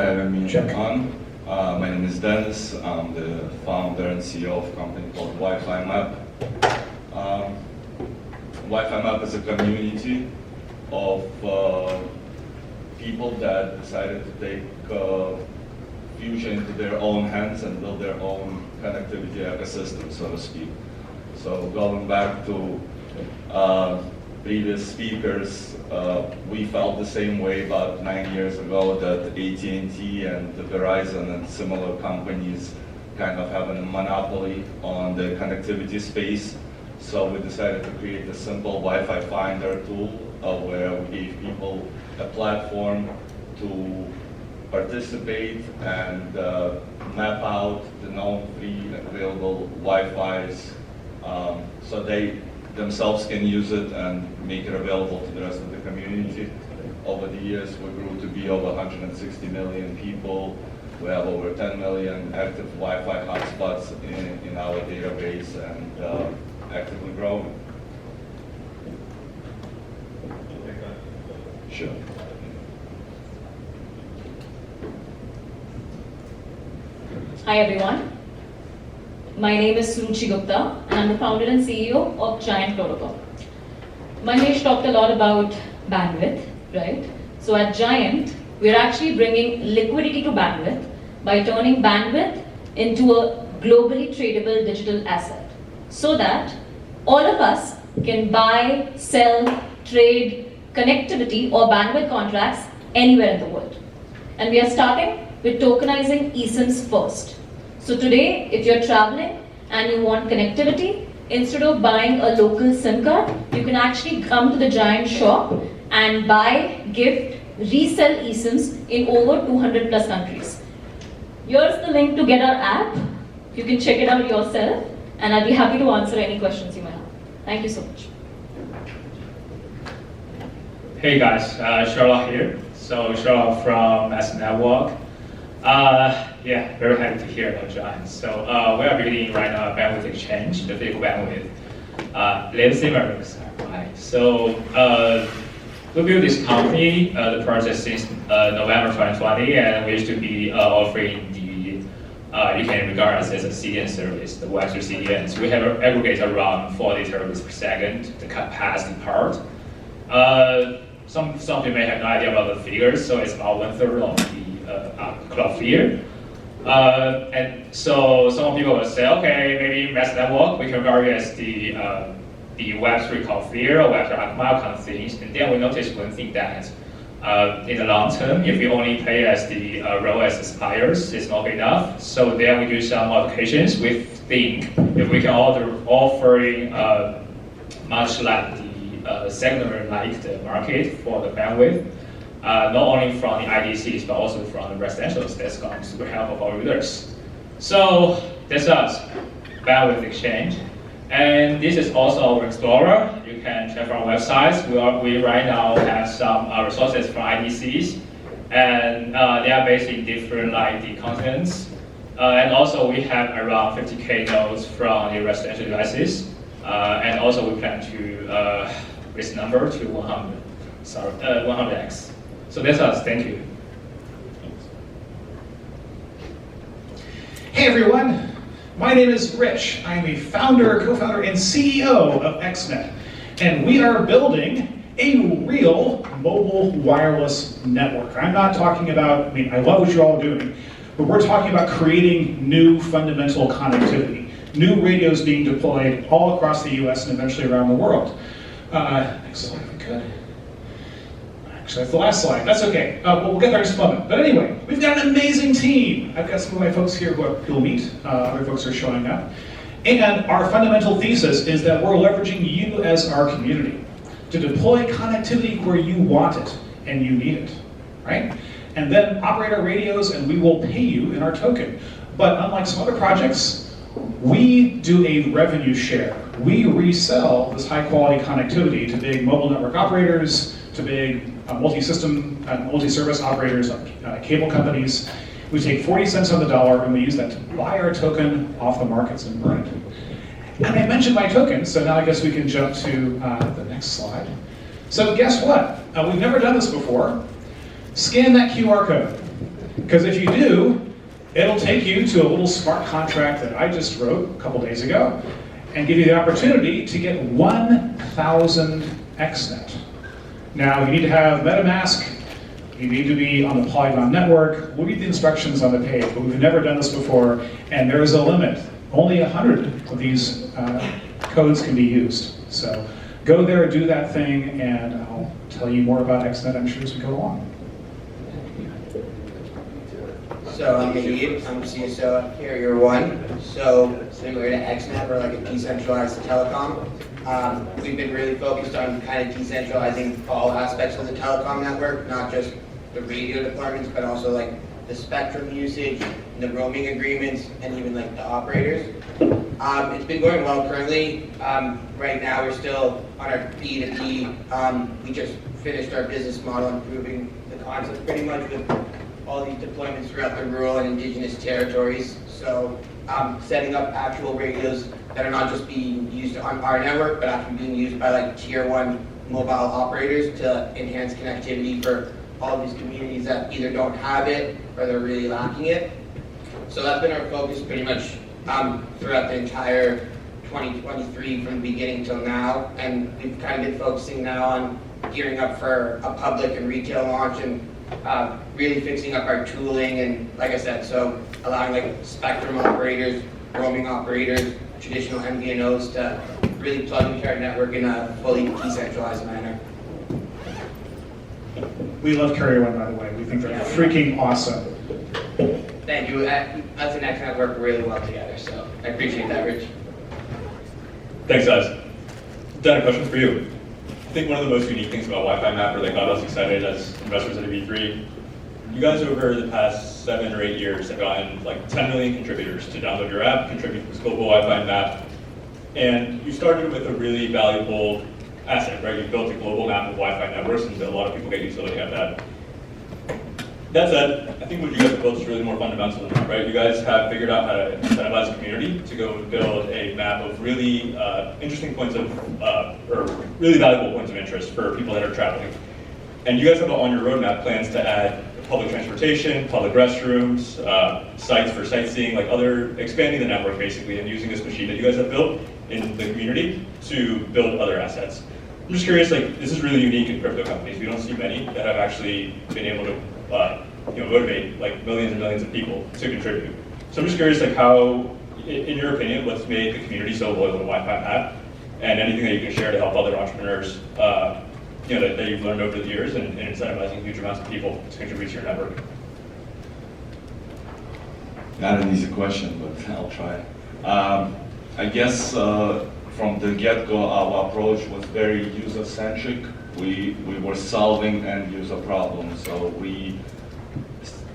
having me on. My name is Denis. I'm the founder and CEO of a company called Wi-Fi Map. Wi-Fi Map is a community of people that decided to take Fusion into their own hands and build their own connectivity ecosystem, so to speak. So going back to previous speakers, we felt the same way about 9 years ago that AT&T and Verizon and similar companies kind of have a monopoly on the connectivity space. So we decided to create a simple Wi-Fi finder tool where we gave people a platform to participate and map out the known free and available Wi-Fis so they themselves can use it and make it available to the rest of the community. Over the years, we grew to be over 160 million people. We have over 10 million active Wi-Fi hotspots in our database and actively growing. Sure. Hi everyone, my name is Suruchi Gupta and I'm the founder and CEO of Giant Protocol. Mahesh talked a lot about bandwidth, right? So at Giant, we're actually bringing liquidity to bandwidth by turning bandwidth into a globally tradable digital asset so that all of us can buy, sell, trade, connectivity or bandwidth contracts anywhere in the world. And we are starting with tokenizing eSIMs first. So today, if you're traveling and you want connectivity, instead of buying a local SIM card, you can actually come to the Giant shop and buy, gift, resell eSIMs in over 200 plus countries. Here's the link to get our app. You can check it out yourself and I'll be happy to answer any questions you may have. Thank you so much. Hey guys, Sherlock here. So Sherlock from Masad Network. Yeah, very happy to hear about Giant. So we are building right now a bandwidth exchange, the physical bandwidth. Little similar, right? So we built this company, the project since November 2020, and we used to be offering the you can regard us as a CDN service, the Web3 CDNs. We have aggregate around 40 terabits per second, the capacity part. Some of you may have no idea about the figures, so it's about 1/3 of the Cloudflare. And so some people will say, okay, maybe Masad Network, we can regard it as the Web3 Cloudflare or Web3 Akamai kind of things. And then we noticed one thing that in the long term, if we only play as the role as the suppliers, it's not good enough. So then we do some modifications. We think if we can offering much like the secondary like the market for the bandwidth, not only from the IDCs, but also from the residentials, that's going to super help our users. So that's us, bandwidth exchange. And this is also our Explorer. You can check our websites. We right now have some resources from IDCs, and they are based in different like the continents. And also we have around 50K nodes from the residential devices. And also we plan to raise the number to 100x. So that's us, thank you. Hey everyone, my name is Rich. I'm a founder, co-founder, and CEO of XNet. And we are building a real mobile wireless network. I'm not talking about, I love what you're all doing, but we're talking about creating new fundamental connectivity, new radios being deployed all across the US and eventually around the world. Next slide if we could. Actually, that's the last slide. That's okay. We'll get there in just a moment. But anyway, we've got an amazing team. I've got some of my folks here who you'll meet. Other folks are showing up. And our fundamental thesis is that we're leveraging you as our community to deploy connectivity where you want it and you need it, right? And then operate our radios and we will pay you in our token. But unlike some other projects, we do a revenue share. We resell this high quality connectivity to big mobile network operators, to big multi-system and multi-service operators, cable companies. We take 40 cents on the dollar and we use that to buy our token off the markets and burn it. And I mentioned my token, so now I guess we can jump to the next slide. So guess what? We've never done this before. Scan that QR code. Because if you do, it'll take you to a little smart contract that I just wrote a couple days ago and give you the opportunity to get 1,000 XNet. Now, you need to have MetaMask, you need to be on the Polygon network. We'll read the instructions on the page, but we've never done this before, and there is a limit. Only 100 of these codes can be used. So go there, do that thing, and I'll tell you more about XNet, I'm sure, as we go along. So I'm Mahid, I'm CSO at Carrier One. So similar to XNet, we're like a decentralized telecom. We've been really focused on kind of decentralizing all aspects of the telecom network, not just the radio deployments, but also like the spectrum usage, the roaming agreements, and even like the operators. It's been going well currently. Right now we're still on our B2B. We just finished our business model improving the concept pretty much with all these deployments throughout the rural and indigenous territories. So setting up actual radios that are not just being used on our network, but actually being used by like tier 1 mobile operators to enhance connectivity for all of these communities that either don't have it or they're really lacking it. So that's been our focus pretty much throughout the entire 2023 from the beginning till now. And we've kind of been focusing now on gearing up for a public and retail launch and really fixing up our tooling and, like I said, so allowing like spectrum operators, roaming operators, traditional MVNOs to really plug into our network in a fully decentralized manner. We love Carrier One, by the way. We think they're freaking awesome. Thank you. Us and XNet work really well together, so I appreciate that, Rich. Thanks, guys. Dan, a question for you. I think one of the most unique things about Wi-Fi Mapper that got us excited as investors at V3, you guys over the past 7 or 8 years have gotten like 10 million contributors to download your app, contribute to this global Wi-Fi map, and you started with a really valuable asset, right? You built a global map of Wi-Fi networks, and a lot of people get utility out of that. That said, I think what you guys have built is really more fundamental than that, right? You guys have figured out how to incentivize the community to go and build a map of really interesting points of, or really valuable points of interest for people that are traveling. And you guys have on your roadmap plans to add public transportation, public restrooms, sites for sightseeing, like expanding the network basically, and using this machine that you guys have built in the community to build other assets. I'm just curious, like, this is really unique in crypto companies. We don't see many that have actually been able to motivate like millions and millions of people to contribute. So I'm just curious, like, how, in your opinion, what's made the community so loyal to Wi-Fi Map, and anything that you can share to help other entrepreneurs, that you've learned over the years in incentivizing huge amounts of people to contribute to your network. Not an easy question, but I'll try. I guess from the get-go, our approach was very user-centric. We were solving end-user problems, so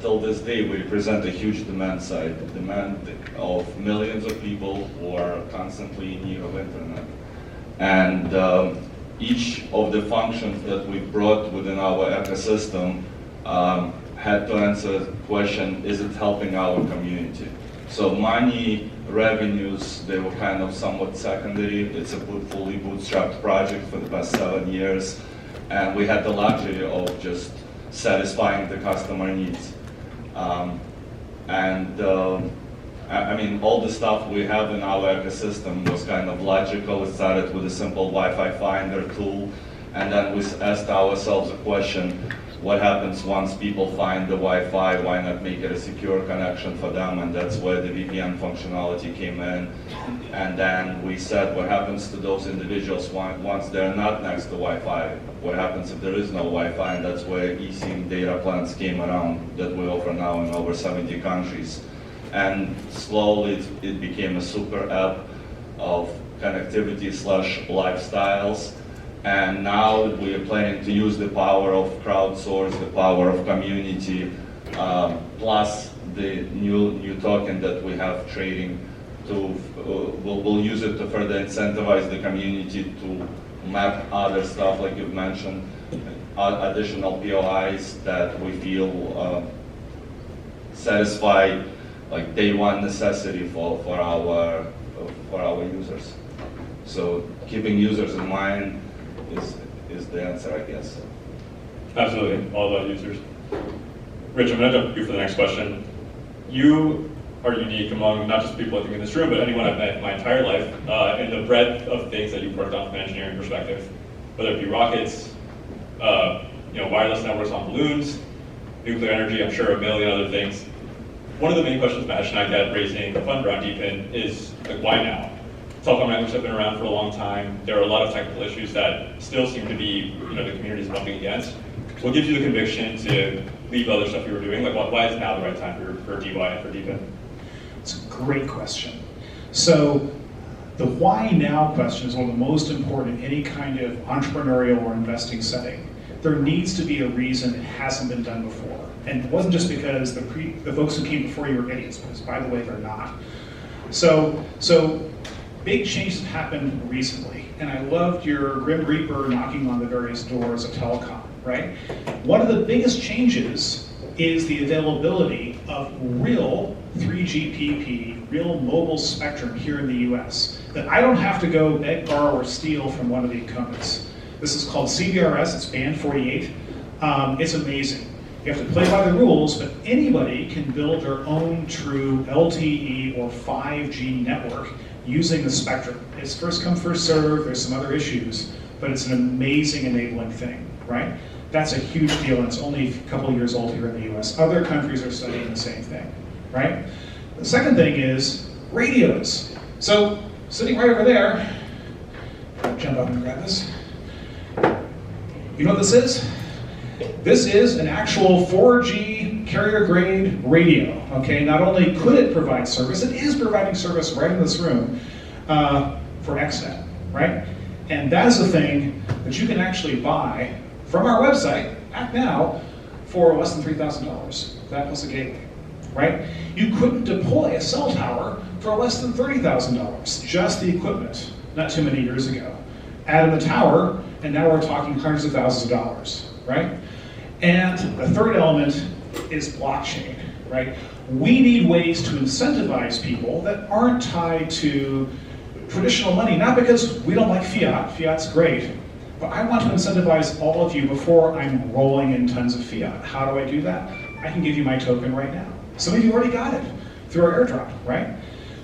till this day, we represent a huge demand side, the demand of millions of people who are constantly in need of internet. And each of the functions that we brought within our ecosystem had to answer the question, is it helping our community? So money, revenues, they were kind of somewhat secondary. It's a fully bootstrapped project for the past 7 years. And we had the luxury of just satisfying the customer needs. I mean, all the stuff we have in our ecosystem was kind of logical. It started with a simple Wi-Fi finder tool, and then we asked ourselves a question, what happens once people find the Wi-Fi? Why not make it a secure connection for them? And that's where the VPN functionality came in. And then we said, what happens to those individuals once they're not next to Wi-Fi? What happens if there is no Wi-Fi? And that's where eSIM data plans came around that we offer now in over 70 countries. And slowly it became a super app of connectivity / lifestyles. And now we are planning to use the power of crowdsource, the power of community, plus the new token that we have trading to, we'll use it to further incentivize the community to map other stuff like you've mentioned, additional POIs that we feel satisfy like day one necessity for our users. So keeping users in mind is the answer, I guess. Absolutely, all about users. Rich, I'm going to jump to you for the next question. You are unique among not just people I think in this room, but anyone I've met my entire life in the breadth of things that you've worked on from an engineering perspective, whether it be rockets, wireless networks on balloons, nuclear energy, I'm sure a million other things. One of the main questions Mash and I get raising the fund around DePIN is, like, why now? Telecom networks have been around for a long time. There are a lot of technical issues that still seem to be, the community's bumping against. What gives you the conviction to leave other stuff you were doing? Like, why is now the right time for DY and for DePIN? It's a great question. So the why now question is one of the most important in any kind of entrepreneurial or investing setting. There needs to be a reason it hasn't been done before. And it wasn't just because the folks who came before you were idiots, because by the way, they're not. So big changes have happened recently, and I loved your Grim Reaper knocking on the various doors of telecom, right? One of the biggest changes is the availability of real 3GPP, real mobile spectrum here in the US, that I don't have to go beg, borrow, or steal from one of the incumbents. This is called CBRS, it's band 48. It's amazing. You have to play by the rules, but anybody can build their own true LTE or 5G network using the spectrum. It's first come, first serve, there's some other issues, but it's an amazing enabling thing, right? That's a huge deal, and it's only a couple of years old here in the US. Other countries are studying the same thing, right? The second thing is radios. So, sitting right over there, I'll jump up and grab this. You know what this is? This is an actual 4G carrier-grade radio, okay? Not only could it provide service, it is providing service right in this room for XNet, right? And that is a thing that you can actually buy from our website, act now, for less than $3,000. That plus a gateway, right? You couldn't deploy a cell tower for less than $30,000, just the equipment, not too many years ago. Add in the tower, and now we're talking hundreds of thousands of dollars, right? And the third element is blockchain, right? We need ways to incentivize people that aren't tied to traditional money, not because we don't like fiat, fiat's great, but I want to incentivize all of you before I'm rolling in tons of fiat. How do I do that? I can give you my token right now. Some of you already got it through our airdrop, right?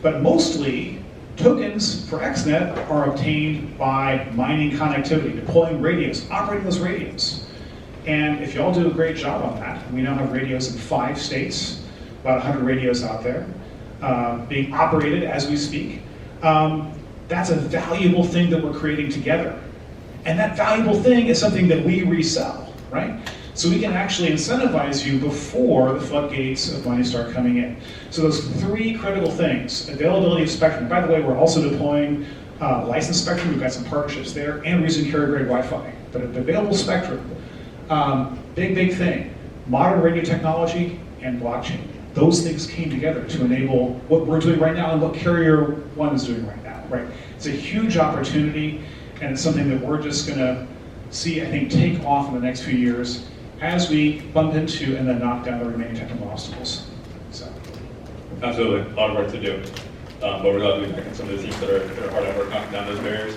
But mostly, tokens for XNet are obtained by mining connectivity, deploying radios, operating those radios. And if you all do a great job on that, we now have radios in 5 states, about 100 radios out there, being operated as we speak. That's a valuable thing that we're creating together. And that valuable thing is something that we resell, right? So we can actually incentivize you before the floodgates of money start coming in. So those 3 critical things: availability of spectrum. By the way, we're also deploying licensed spectrum. We've got some partnerships there, and we're using carrier-grade Wi-Fi. But available spectrum, big thing. Modern radio technology and blockchain. Those things came together to enable what we're doing right now and what Carrier One is doing right now, right? It's a huge opportunity, and it's something that we're just gonna see, I think, take off in the next few years as we bump into and then knock down the remaining technical obstacles. So. Absolutely, a lot of work to do. But we're glad to be back in some of the teams that are hard at work knocking down those barriers.